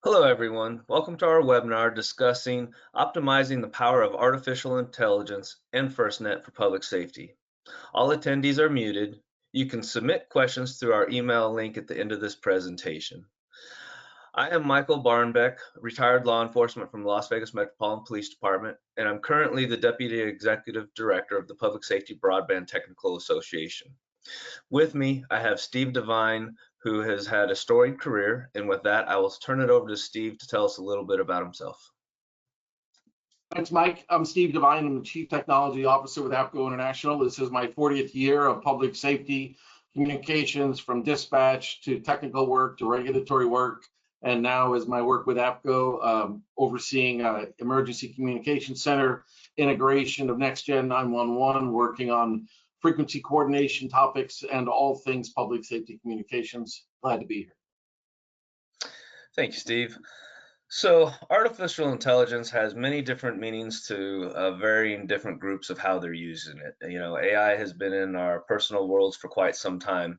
Hello, everyone. Welcome to our webinar discussing optimizing the power of artificial intelligence and FirstNet for public safety. All attendees are muted. You can submit questions through our email link at the end of this presentation. I am Michael Barnbeck, retired law enforcement from Las Vegas Metropolitan Police Department, and I'm currently the Deputy Executive Director of the Public Safety Broadband Technical Association. With me, I have Steve Devine, who has had a storied career, and with that, I will turn it over to Steve to tell us a little bit about himself. Thanks, Mike. I'm Steve Devine. I'm the Chief Technology Officer with APCO International. This is my 40th year of public safety communications, from dispatch to technical work to regulatory work. And now is my work with APCO, overseeing emergency communication center integration of next-gen 911, working on frequency coordination topics and all things public safety communications. Glad to be here. Thank you, Steve. So artificial intelligence has many different meanings to varying different groups of how they're using it. You know, AI has been in our personal worlds for quite some time,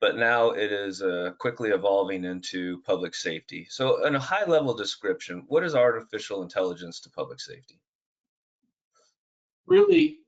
but now it is quickly evolving into public safety. So in a high-level description, what is artificial intelligence to public safety? Really,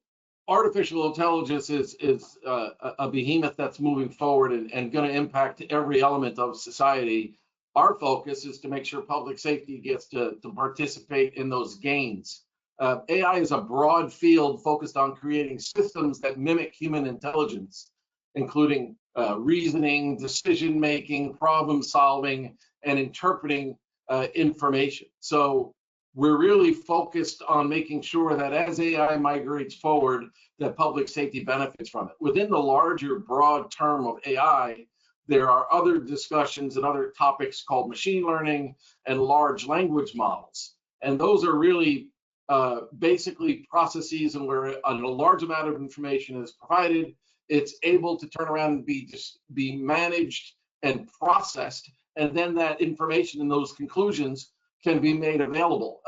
artificial intelligence is a behemoth that's moving forward and going to impact every element of society. Our focus is to make sure public safety gets to participate in those gains. AI is a broad field focused on creating systems that mimic human intelligence, including reasoning, decision-making, problem-solving, and interpreting information. So we're really focused on making sure that as AI migrates forward, that public safety benefits from it. Within the larger, broad term of AI, there are other discussions and other topics called machine learning and large language models. And those are really basically processes and where a large amount of information is provided, it's able to turn around and be managed and processed, and then that information and those conclusions can be made available.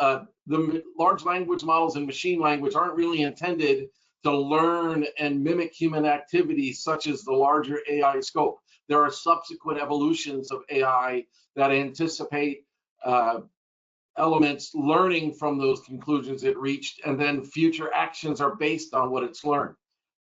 The large language models and machine language aren't really intended to learn and mimic human activities such as the larger AI scope. There are subsequent evolutions of AI that anticipate elements learning from those conclusions it reached, and then future actions are based on what it's learned.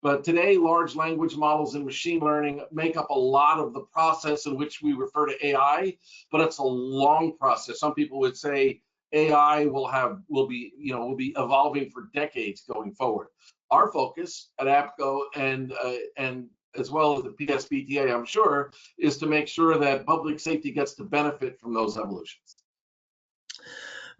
But today, large language models and machine learning make up a lot of the process in which we refer to AI, but it's a long process. Some people would say AI will be evolving for decades going forward. Our focus at APCO and as well as the PSBTA, I'm sure, is to make sure that public safety gets to benefit from those evolutions.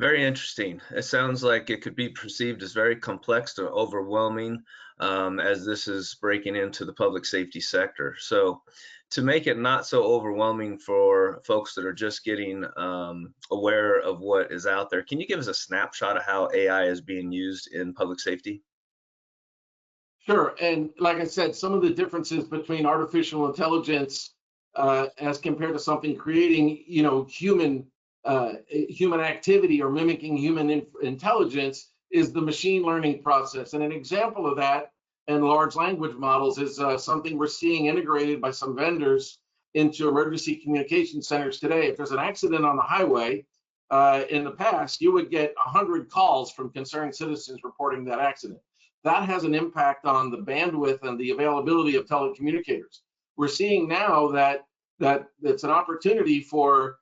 Very interesting. It sounds like it could be perceived as very complex or overwhelming as this is breaking into the public safety sector. So to make it not so overwhelming for folks that are just getting aware of what is out there, can you give us a snapshot of how AI is being used in public safety? Sure, and like I said, some of the differences between artificial intelligence as compared to something creating, human activity or mimicking human intelligence is the machine learning process. And an example of that in large language models is something we're seeing integrated by some vendors into emergency communication centers today. If there's an accident on the highway, in the past, you would get 100 calls from concerned citizens reporting that accident. That has an impact on the bandwidth and the availability of telecommunicators. We're seeing now that it's an opportunity for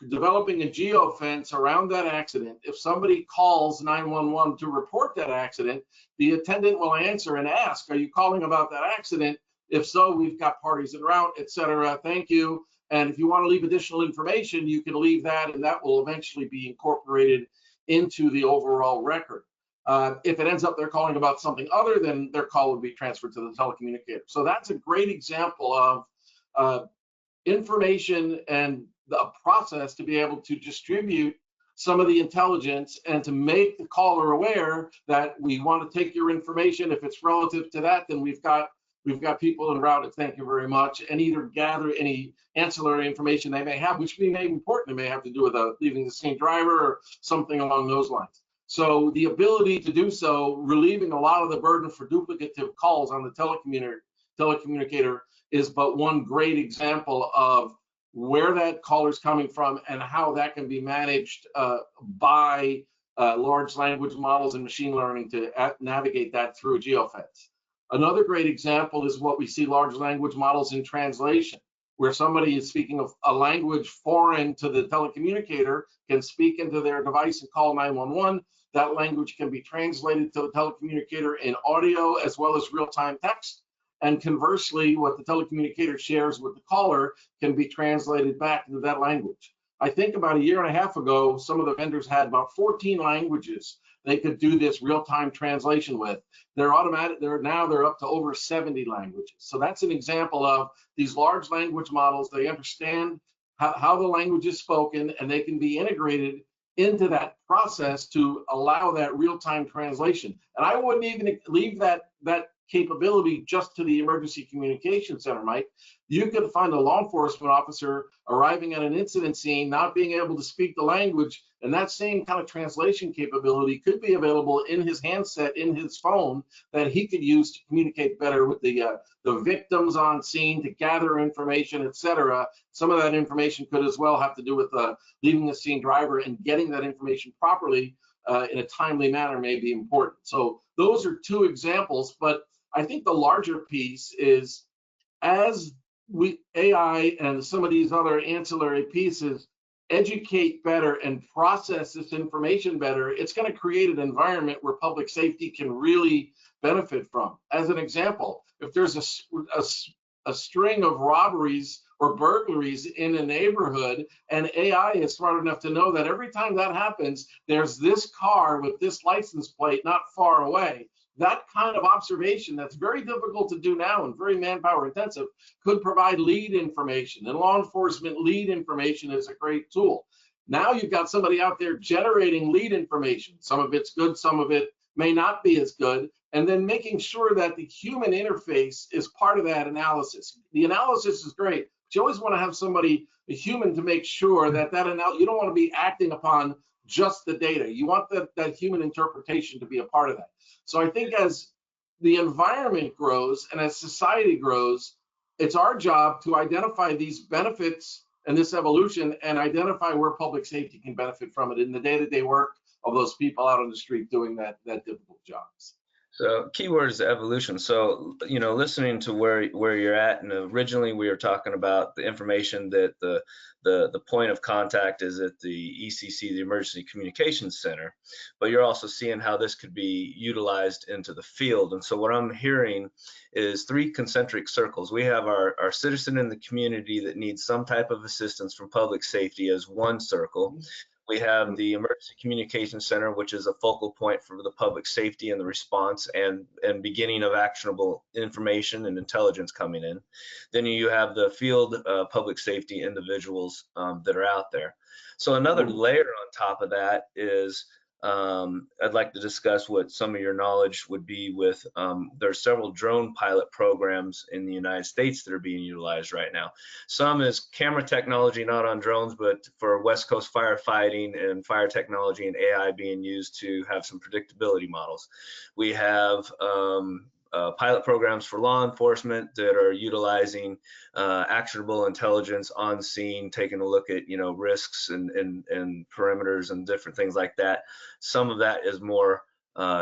developing a geofence around that accident. If somebody calls 911 to report that accident, the attendant will answer and ask, "Are you calling about that accident? If so, we've got parties en route, etc. Thank you. And if you want to leave additional information, you can leave that, and that will eventually be incorporated into the overall record." If it ends up they're calling about something other, then their call would be transferred to the telecommunicator. So that's a great example of information and the process to be able to distribute some of the intelligence and to make the caller aware that we want to take your information. If it's relative to that, then we've got people en route. Thank you very much, and either gather any ancillary information they may have, which may be important. It may have to do with leaving the scene driver or something along those lines. So the ability to do so, relieving a lot of the burden for duplicative calls on the telecommunicator is but one great example of where that caller is coming from, and how that can be managed by large language models and machine learning to navigate that through a geofence. Another great example is what we see large language models in translation, where somebody is speaking of a language foreign to the telecommunicator, can speak into their device and call 911. That language can be translated to the telecommunicator in audio as well as real-time text. And conversely, what the telecommunicator shares with the caller can be translated back into that language. I think about a year and a half ago, some of the vendors had about 14 languages they could do this real-time translation with. They're up to over 70 languages. So that's an example of these large language models. They understand how the language is spoken, and they can be integrated into that process to allow that real-time translation. And I wouldn't even leave that capability just to the emergency communication center, Mike. You could find a law enforcement officer arriving at an incident scene, not being able to speak the language, and that same kind of translation capability could be available in his handset, in his phone, that he could use to communicate better with the victims on scene, to gather information, etc. Some of that information could as well have to do with leaving the scene driver, and getting that information properly in a timely manner may be important. So those are two examples, but I think the larger piece is, as AI and some of these other ancillary pieces educate better and process this information better, it's going to create an environment where public safety can really benefit from. As an example, if there's a string of robberies or burglaries in a neighborhood, and AI is smart enough to know that every time that happens, there's this car with this license plate not far away. That kind of observation, that's very difficult to do now and very manpower intensive, could provide lead information. And law enforcement lead information is a great tool. Now you've got somebody out there generating lead information. Some of it's good, some of it may not be as good. And then making sure that the human interface is part of that analysis. The analysis is great, but you always want to have somebody, a human, to make sure that you don't want to be acting upon just the data. You want that human interpretation to be a part of that. So I think as the environment grows and as society grows, it's our job to identify these benefits and this evolution, and identify where public safety can benefit from it in the day-to-day work of those people out on the street doing that difficult jobs. So keyword is evolution. So, listening to where you're at, and originally we were talking about the information that the point of contact is at the ECC, the Emergency Communications Center, but you're also seeing how this could be utilized into the field. And so what I'm hearing is three concentric circles. We have our citizen in the community that needs some type of assistance from public safety as one circle. We have the Emergency Communications Center, which is a focal point for the public safety and the response and beginning of actionable information and intelligence coming in. Then you have the field public safety individuals that are out there. So another layer on top of that is I'd like to discuss what some of your knowledge would be with, there's several drone pilot programs in the United States that are being utilized right now. Some is camera technology, not on drones, but for West Coast firefighting and fire technology and AI being used to have some predictability models. We have pilot programs for law enforcement that are utilizing actionable intelligence on scene, taking a look at risks and perimeters and different things like that. Some of that is more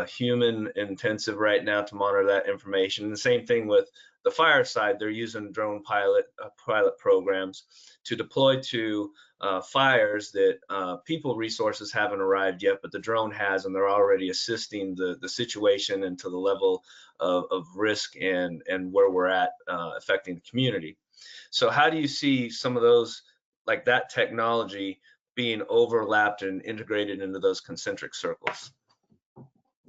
human intensive right now to monitor that information. And the same thing with the fire side, they're using drone pilot programs to deploy to fires that people resources haven't arrived yet, but the drone has, and they're already assisting the situation and to the level of risk and where we're at affecting the community. So how do you see some of those, like that technology, being overlapped and integrated into those concentric circles?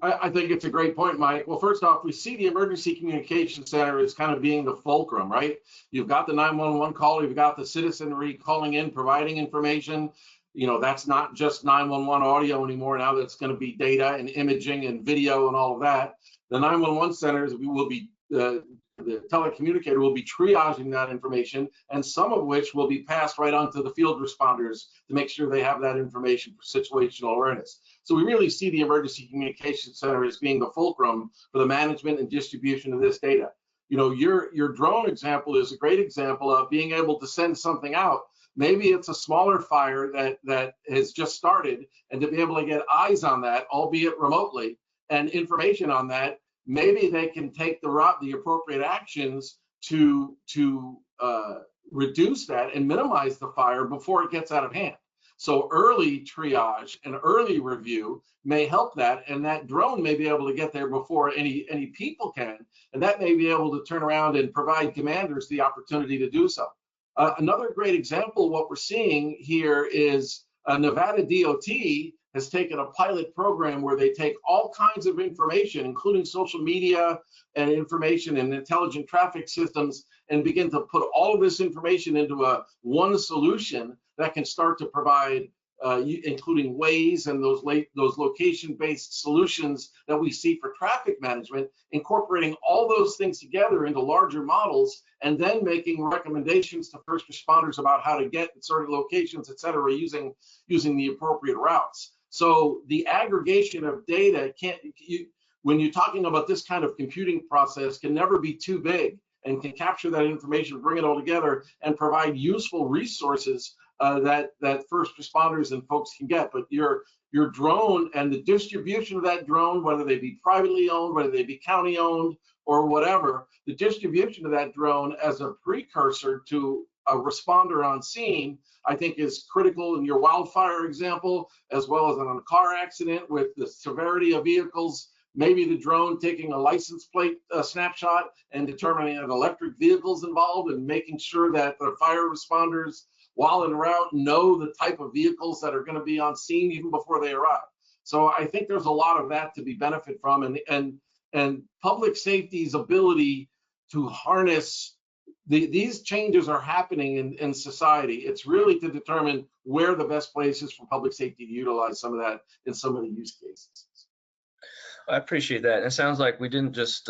I think it's a great point, Mike. Well, first off, we see the Emergency Communication Center as kind of being the fulcrum, right? You've got the 911 call, you've got the citizenry calling in, providing information. That's not just 911 audio anymore. Now that's going to be data and imaging and video and all of that. The 911 centers will be, the telecommunicator will be triaging that information, and some of which will be passed right on to the field responders to make sure they have that information for situational awareness. So we really see the Emergency Communication Center as being the fulcrum for the management and distribution of this data. your drone example is a great example of being able to send something out. Maybe it's a smaller fire that has just started, and to be able to get eyes on that, albeit remotely, and information on that, maybe they can take the appropriate actions to reduce that and minimize the fire before it gets out of hand. So early triage and early review may help that, and that drone may be able to get there before any people can, and that may be able to turn around and provide commanders the opportunity to do so. Another great example of what we're seeing here is Nevada DOT has taken a pilot program where they take all kinds of information, including social media and information and intelligent traffic systems, and begin to put all of this information into one solution that can start to provide, including Waze and those location-based solutions that we see for traffic management, incorporating all those things together into larger models, and then making recommendations to first responders about how to get to certain locations, et cetera, using the appropriate routes. So the aggregation of data when you're talking about this kind of computing process, can never be too big, and can capture that information, bring it all together, and provide useful resources that first responders and folks can get. But your drone and the distribution of that drone, whether they be privately owned, whether they be county owned, or whatever, the distribution of that drone as a precursor to a responder on scene, I think is critical in your wildfire example, as well as in a car accident with the severity of vehicles. Maybe the drone taking a license plate snapshot and determining that electric vehicles involved, and making sure that the fire responders, while en route, know the type of vehicles that are going to be on scene even before they arrive. So I think there's a lot of that to be benefit from, and public safety's ability to harness these changes are happening in society. It's really to determine where the best place is for public safety to utilize some of that in some of the use cases. I appreciate that. It sounds like we didn't just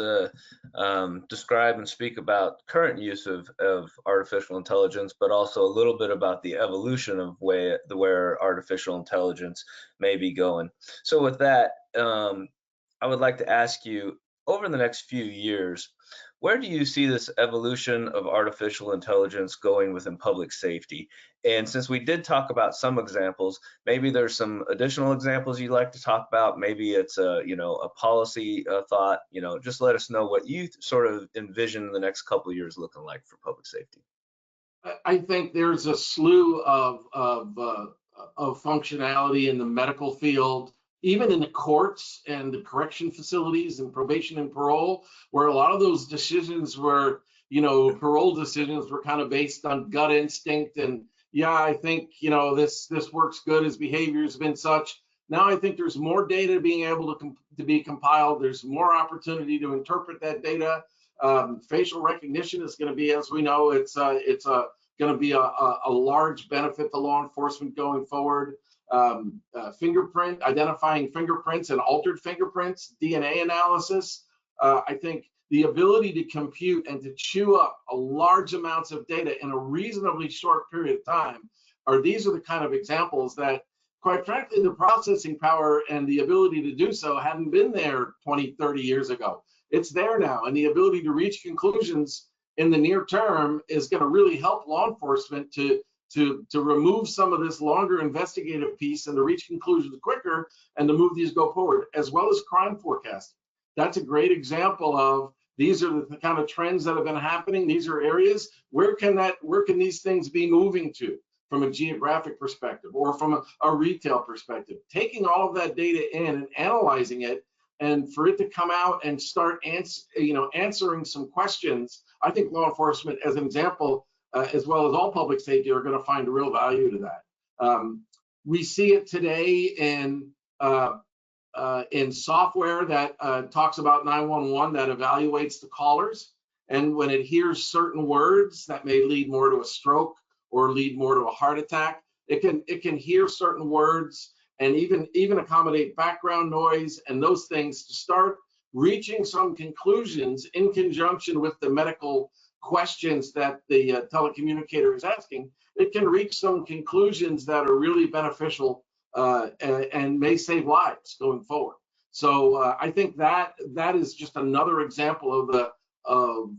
describe and speak about current use of artificial intelligence, but also a little bit about the evolution of where artificial intelligence may be going. So with that, I would like to ask you, over the next few years, where do you see this evolution of artificial intelligence going within public safety? And since we did talk about some examples, maybe there's some additional examples you'd like to talk about. Maybe it's a policy thought. Just let us know what you sort of envision the next couple of years looking like for public safety. I think there's a slew of functionality in the medical field, even in the courts and the correction facilities and probation and parole, where a lot of those decisions were, parole decisions were kind of based on gut instinct. And yeah, I think, this works good, his behavior has been such. Now I think there's more data being able to be compiled. There's more opportunity to interpret that data. Facial recognition is going to be, as we know, it's going to be a large benefit to law enforcement going forward. Identifying fingerprints and altered fingerprints, DNA analysis. I think the ability to compute and to chew up a large amounts of data in a reasonably short period of time these are the kind of examples that, quite frankly, the processing power and the ability to do so hadn't been there 20, 30 years ago. It's there now, and the ability to reach conclusions in the near term is going to really help law enforcement to remove some of this longer investigative piece and to reach conclusions quicker and to move these go forward, as well as crime forecasting. That's a great example of, these are the kind of trends that have been happening. These are areas, where can these things be moving to from a geographic perspective or from a retail perspective? Taking all of that data in and analyzing it, and for it to come out and start answering some questions, I think law enforcement, as an example, as well as all public safety, are going to find a real value to that. We see it today in software that talks about 911, that evaluates the callers, and when it hears certain words that may lead more to a stroke or lead more to a heart attack, it can hear certain words and even accommodate background noise and those things to start reaching some conclusions in conjunction with the medical questions that the telecommunicator is asking. It can reach some conclusions that are really beneficial and may save lives going forward. So I think that is just another example of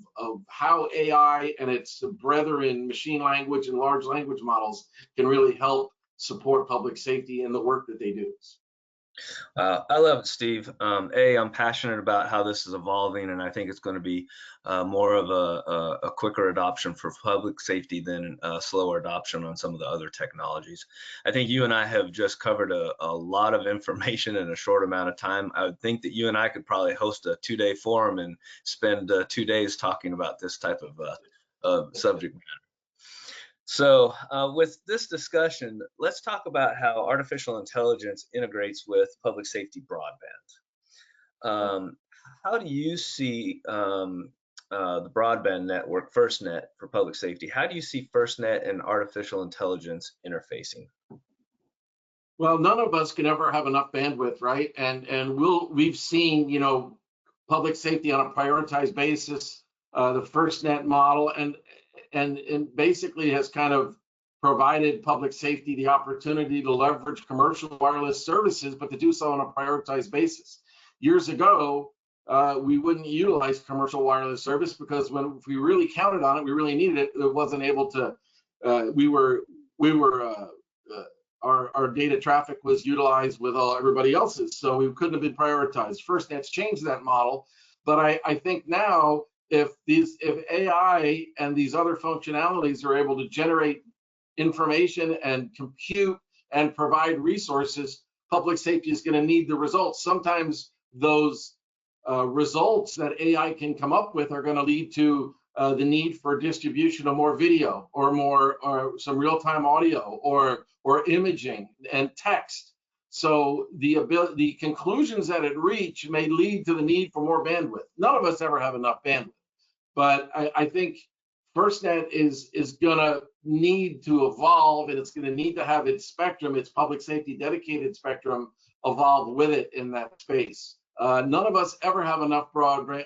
how AI and its brethren, machine language and large language models, can really help support public safety in the work that they do. I love it, Steve. I'm passionate about how this is evolving, and I think it's going to be more of a quicker adoption for public safety than a slower adoption on some of the other technologies. I think you and I have just covered a lot of information in a short amount of time. I would think that you and I could probably host a 2-day forum and spend 2 days talking about this type of subject matter. So with this discussion, let's talk about how artificial intelligence integrates with public safety broadband. How do you see the broadband network, FirstNet, for public safety? How do you see FirstNet and artificial intelligence interfacing? Well, none of us can ever have enough bandwidth, right? And we've seen, public safety on a prioritized basis, the FirstNet model, and basically has kind of provided public safety the opportunity to leverage commercial wireless services, but to do so on a prioritized basis. Years ago, we wouldn't utilize commercial wireless service because if we really counted on it, we really needed it. It wasn't able to. Our data traffic was utilized with everybody else's, so we couldn't have been prioritized. FirstNet's changed that model, but I think now if AI and these other functionalities are able to generate information and compute and provide resources, public safety is going to need the results. Sometimes those results that AI can come up with are going to lead to the need for distribution of more video or some real-time audio or imaging and text. So the conclusions that it reach may lead to the need for more bandwidth. None of us ever have enough bandwidth, but I think FirstNet is going to need to evolve, and it's going to need to have its spectrum, its public safety dedicated spectrum, evolve with it in that space. None of us ever have enough throughput,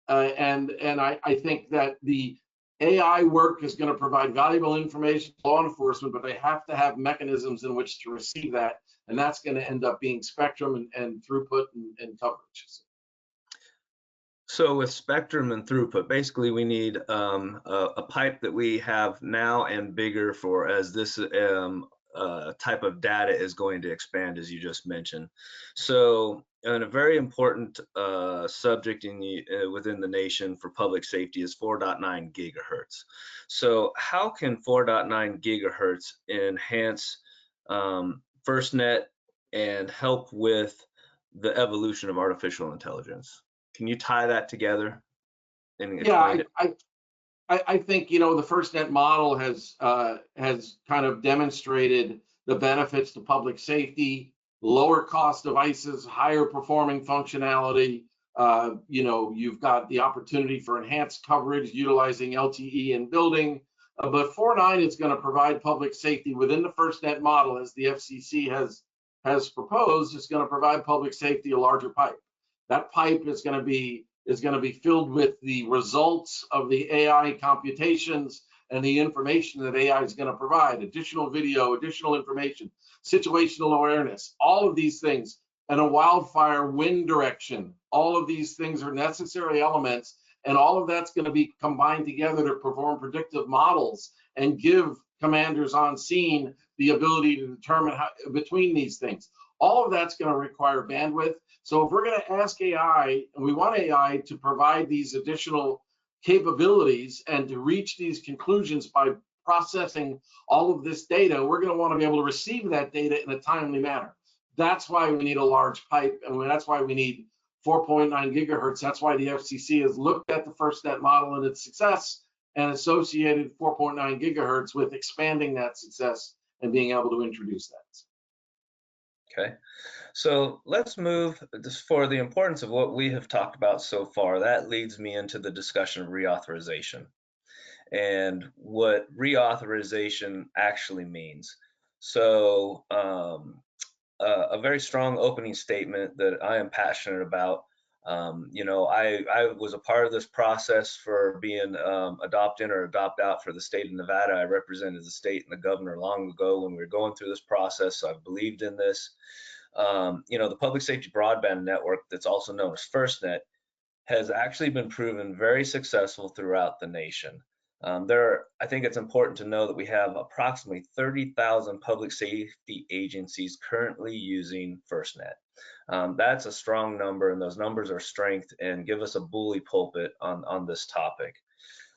and I think that the AI work is going to provide valuable information to law enforcement, but they have to have mechanisms in which to receive that, and that's going to end up being spectrum and throughput and coverage. So with spectrum and throughput, basically we need a pipe that we have now and bigger for as this type of data is going to expand, as you just mentioned. So, and a very important subject within the nation for public safety is 4.9 gigahertz. So how can 4.9 gigahertz enhance FirstNet and help with the evolution of artificial intelligence? Can you tie that together and explain it? I think the FirstNet model has kind of demonstrated the benefits to public safety, lower cost devices, higher performing functionality. You've got the opportunity for enhanced coverage utilizing LTE in building. But 4.9 is going to provide public safety within the FirstNet model, as the FCC has proposed. It's going to provide public safety a larger pipe. That pipe is going to be filled with the results of the AI computations and the information that AI is going to provide, additional video, additional information, situational awareness, all of these things, and a wildfire wind direction. All of these things are necessary elements, and all of that's going to be combined together to perform predictive models and give commanders on scene the ability to determine between these things. All of that's going to require bandwidth. So if we're going to ask AI, and we want AI to provide these additional capabilities and to reach these conclusions by processing all of this data, we're going to want to be able to receive that data in a timely manner. That's why we need a large pipe, and that's why we need 4.9 gigahertz. That's why the FCC has looked at the FirstNet model and its success and associated 4.9 gigahertz with expanding that success and being able to introduce that. Okay. So let's move for the importance of what we have talked about so far. That leads me into the discussion of reauthorization and what reauthorization actually means. So a very strong opening statement that I am passionate about. I was a part of this process for being adopt in or adopt out for the state of Nevada. I represented the state and the governor long ago when we were going through this process, so I believed in this. The public safety broadband network, that's also known as FirstNet, has actually been proven very successful throughout the nation. I think it's important to know that we have approximately 30,000 public safety agencies currently using FirstNet. That's a strong number, and those numbers are strength and give us a bully pulpit on this topic.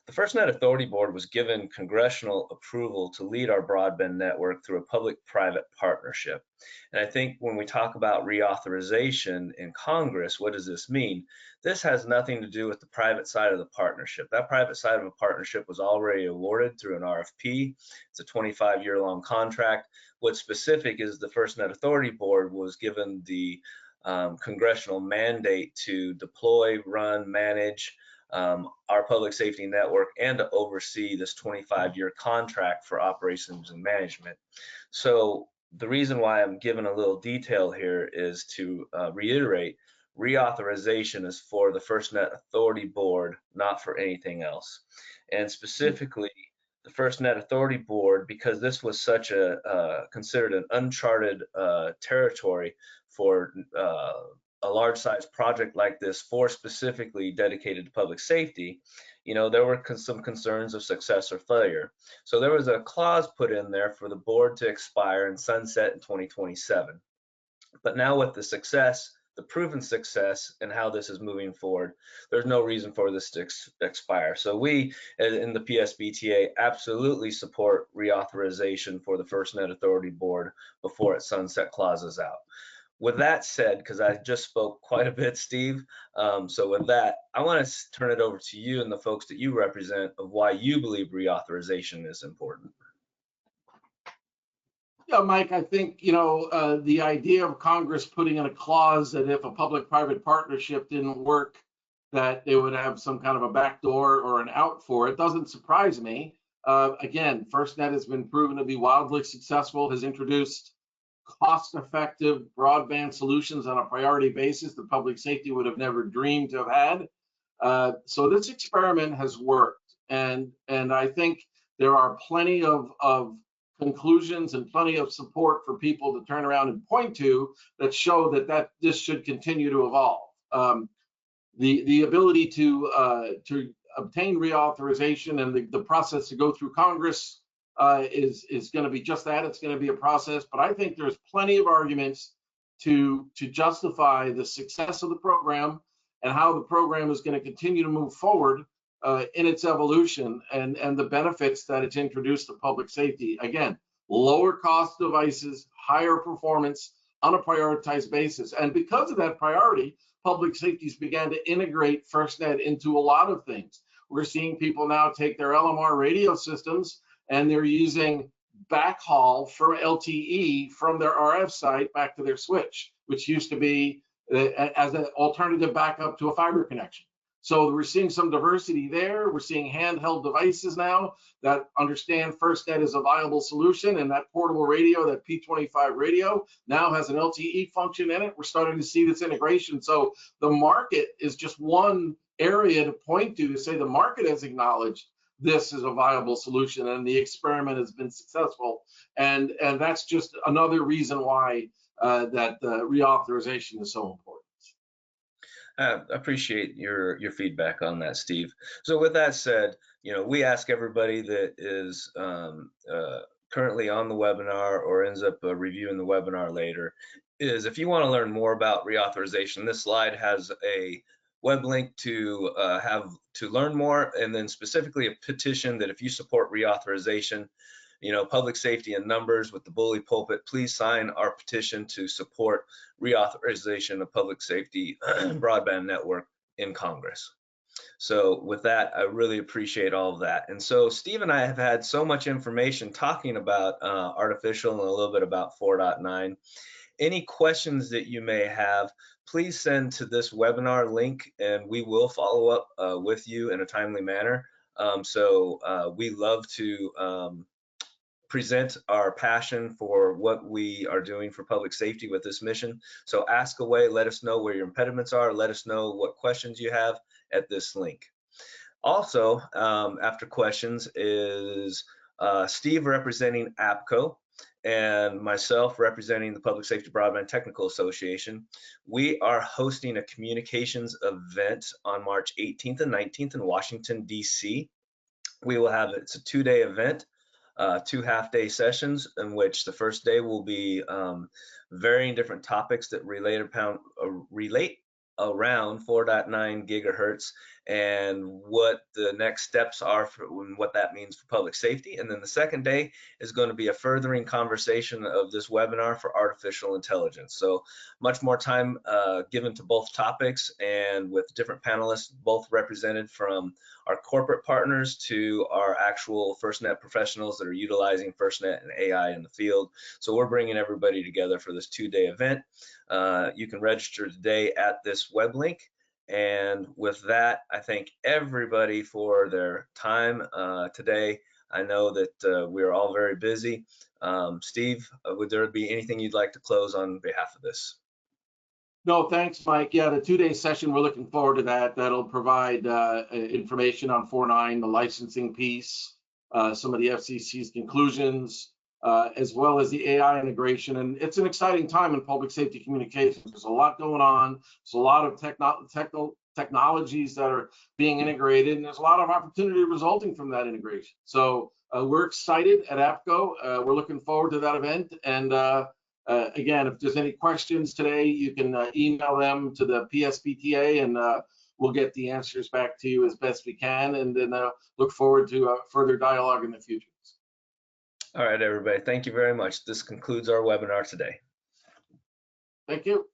The FirstNet Authority Board was given congressional approval to lead our broadband network through a public-private partnership. And I think when we talk about reauthorization in Congress, what does this mean? This has nothing to do with the private side of the partnership. That private side of a partnership was already awarded through an RFP. It's a 25-year-long contract. What's specific is the FirstNet Authority Board was given the congressional mandate to deploy, run, manage our public safety network and to oversee this 25-year contract for operations and management. So the reason why I'm giving a little detail here is to reiterate, reauthorization is for the FirstNet Authority Board, not for anything else. And specifically, the FirstNet Authority Board, because this was such a considered an uncharted territory for a large size project like this for specifically dedicated to public safety, there were some concerns of success or failure. So there was a clause put in there for the board to expire and sunset in 2027. But now with the success, the proven success and how this is moving forward, there's no reason for this to expire. So we in the PSBTA absolutely support reauthorization for the FirstNet Authority Board before its sunset clauses out. With that said, because I just spoke quite a bit, Steve, so with that, I want to turn it over to you and the folks that you represent of why you believe reauthorization is important. Yeah, Mike, I think, the idea of Congress putting in a clause that if a public-private partnership didn't work, that they would have some kind of a backdoor or an out for it doesn't surprise me. Again, FirstNet has been proven to be wildly successful, has introduced cost-effective broadband solutions on a priority basis that public safety would have never dreamed to have had. So this experiment has worked, and I think there are plenty of conclusions and plenty of support for people to turn around and point to that show that this should continue to evolve. The ability to obtain reauthorization and the process to go through Congress is going to be just that. It's going to be a process, but I think there's plenty of arguments to justify the success of the program and how the program is going to continue to move forward in its evolution and the benefits that it's introduced to public safety. Again, lower cost devices, higher performance on a prioritized basis. And because of that priority, public safeties began to integrate FirstNet into a lot of things. We're seeing people now take their LMR radio systems and they're using backhaul for LTE from their RF site back to their switch, which used to be as an alternative backup to a fiber connection. So we're seeing some diversity there. We're seeing handheld devices now that understand FirstNet is a viable solution, and that portable radio, that P25 radio, now has an LTE function in it. We're starting to see this integration. So the market is just one area to point to say the market has acknowledged this is a viable solution and the experiment has been successful. And that's just another reason why that reauthorization is so important. I appreciate your feedback on that, Steve. So with that said, we ask everybody that is currently on the webinar or ends up reviewing the webinar later, is if you want to learn more about reauthorization, this slide has a web link to learn more, and then specifically a petition that if you support reauthorization, public safety in numbers with the bully pulpit, please sign our petition to support reauthorization of public safety broadband network in Congress. So with that, I really appreciate all of that. And so Steve and I have had so much information talking about artificial and a little bit about 4.9. Any questions that you may have, please send to this webinar link and we will follow up with you in a timely manner. We love to present our passion for what we are doing for public safety with this mission. So ask away, let us know where your impediments are, let us know what questions you have at this link. Also, after questions is Steve representing APCO. and myself representing the Public Safety Broadband Technical Association. We are hosting a communications event on March 18th and 19th in Washington, D.C. It's a 2-day event, 2 half-day sessions, in which the first day will be varying different topics that relate around 4.9 gigahertz and what the next steps are and what that means for public safety. And then the second day is going to be a furthering conversation of this webinar for artificial intelligence. So much more time given to both topics, and with different panelists, both represented from our corporate partners to our actual FirstNet professionals that are utilizing FirstNet and AI in the field. So we're bringing everybody together for this 2-day event. You can register today at this web link. And with that, I thank everybody for their time today. I know that we're all very busy. Steve, would there be anything you'd like to close on behalf of this? No, thanks, Mike. Yeah, the 2-day session, we're looking forward to that. That'll provide information on 4.9, the licensing piece, some of the FCC's conclusions, as well as the AI integration. And it's an exciting time in public safety communications. There's a lot going on. There's a lot of technologies that are being integrated, and there's a lot of opportunity resulting from that integration. So we're excited at APCO. We're looking forward to that event. And again, if there's any questions today, you can email them to the PSBTA, and we'll get the answers back to you as best we can. And then look forward to further dialogue in the future. All right, everybody. Thank you very much. This concludes our webinar today. Thank you.